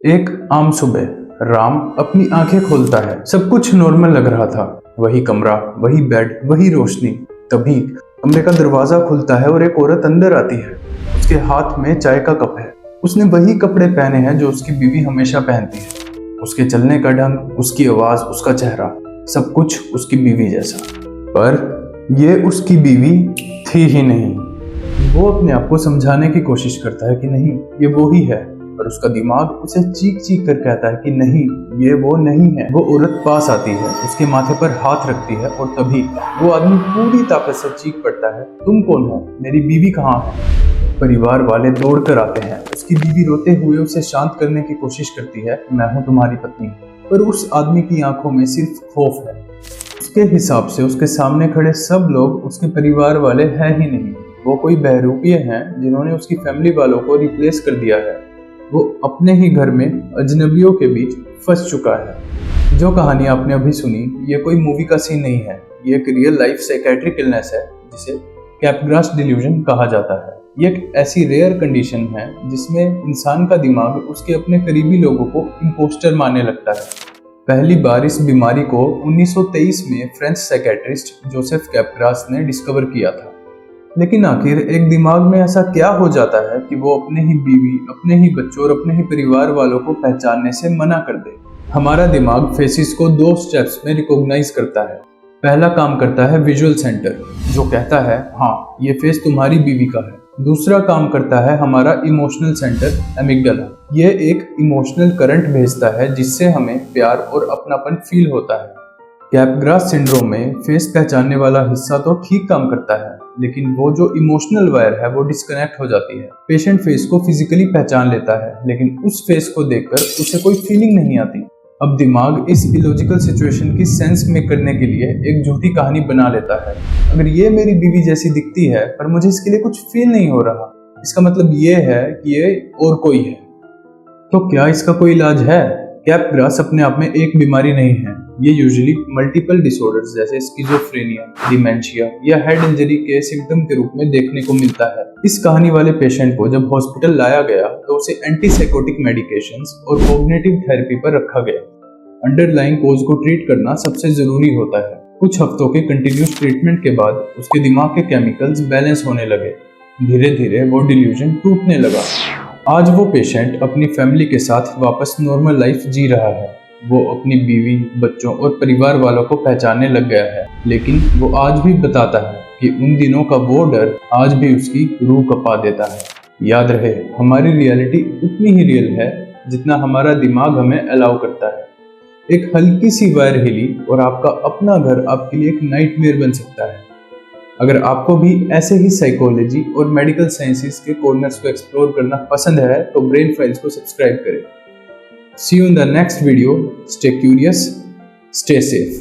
एक आम सुबह राम अपनी आंखें खोलता है। सब कुछ नॉर्मल लग रहा था। वही कमरा, वही बेड, वही रोशनी। तभी कमरे का दरवाजा खुलता है और एक औरत अंदर आती है। उसके हाथ में चाय का कप है। उसने वही कपड़े पहने हैं जो उसकी बीवी हमेशा पहनती है। उसके चलने का ढंग, उसकी आवाज, उसका चेहरा, सब कुछ उसकी बीवी जैसा। पर ये उसकी बीवी थी ही नहीं। वो अपने आप को समझाने की कोशिश करता है कि नहीं, ये वो ही है, पर उसका दिमाग उसे चीख चीख कर कहता है कि नहीं, ये वो नहीं है। वो औरत पास आती है, उसके माथे पर हाथ रखती है और तभी वो आदमी पूरी ताकत से चीख पड़ता है, तुम कौन हो? मेरी बीवी कहाँ है? परिवार वाले दौड़ कर आते हैं। उसकी बीवी रोते हुए उसे शांत करने की कोशिश करती है, मैं हूँ तुम्हारी पत्नी। पर उस आदमी की आंखों में सिर्फ खौफ है। उसके हिसाब से उसके सामने खड़े सब लोग उसके परिवार वाले हैं ही नहीं। वो कोई बहरूपिये हैं जिन्होंने उसकी फैमिली वालों को रिप्लेस कर दिया है। वो अपने ही घर में अजनबियों के बीच फंस चुका है। जो कहानी आपने अभी सुनी, ये कोई मूवी का सीन नहीं है। ये एक रियल लाइफ साइकेट्रिक इलनेस है जिसे कैपग्रास डिल्यूजन कहा जाता है। ये एक ऐसी रेयर कंडीशन है जिसमें इंसान का दिमाग उसके अपने करीबी लोगों को इम्पोस्टर मानने लगता है। पहली बार इस बीमारी को 1923 में फ्रेंच साइकेट्रिस्ट जोसेफ कैपग्रास ने डिस्कवर किया था। लेकिन आखिर एक दिमाग में ऐसा क्या हो जाता है कि वो अपने ही बीवी, अपने ही बच्चों और अपने ही परिवार वालों को पहचानने से मना कर दे? हमारा दिमाग फेसेस को 2 स्टेप्स में रिकॉग्नाइज करता है। पहला काम करता है विजुअल सेंटर, जो कहता है हाँ, ये फेस तुम्हारी बीवी का है। दूसरा काम करता है हमारा इमोशनल सेंटर, एमिगडाला। ये एक इमोशनल करंट भेजता है जिससे हमें प्यार और अपनापन फील होता है। कैपग्रास सिंड्रोम में फेस पहचानने वाला हिस्सा तो ठीक काम करता है, लेकिन वो जो इमोशनल वायर है वो डिस्कनेक्ट हो जाती है। पेशेंट फेस को फिजिकली पहचान लेता है, लेकिन उस फेस को देखकर उसे कोई फीलिंग नहीं आती। अब दिमाग इस इलॉजिकल सिचुएशन की सेंस मेक करने के लिए एक झूठी कहानी बना लेता है। अगर ये मेरी बीवी जैसी दिखती है पर मुझे इसके लिए कुछ फील नहीं हो रहा, इसका मतलब ये है कि ये और कोई है। तो क्या इसका कोई इलाज है? कैपग्रास अपने आप में एक बीमारी नहीं है। ये यूजुअली मल्टीपल डिसऑर्डर्स जैसे स्किज़ोफ्रेनिया, डिमेंशिया या हेड इंजरी के सिम्टम के रूप में देखने को मिलता है। इस कहानी वाले पेशेंट को जब हॉस्पिटल लाया गया तो उसे एंटीसाइकोटिक मेडिकेशंस और कॉग्निटिव थेरेपी पर रखा गया। अंडरलाइंग कोज को ट्रीट करना सबसे जरूरी होता है। कुछ हफ्तों के कंटिन्यूस ट्रीटमेंट के बाद उसके दिमाग के केमिकल्स बैलेंस होने लगे। धीरे धीरे वो डिल्यूजन टूटने लगा। आज वो पेशेंट अपनी फैमिली के साथ वापस नॉर्मल लाइफ जी रहा है। वो अपनी बीवी, बच्चों और परिवार वालों को पहचानने लग गया है, लेकिन वो आज भी बताता है कि उन दिनों का वो डर आज भी उसकी रूह कपा देता है। याद रहे, हमारी रियलिटी उतनी ही रियल है जितना हमारा दिमाग हमें अलाउ करता है। एक हल्की सी वायर हिली और आपका अपना घर आपके लिए एक नाइटमेयर बन सकता है। अगर आपको भी ऐसे ही साइकोलॉजी और मेडिकल साइंसेस के कॉर्नर्स को एक्सप्लोर करना पसंद है तो ब्रेन फाइल्स को सब्सक्राइब करें। See you in the next video. Stay curious, stay safe.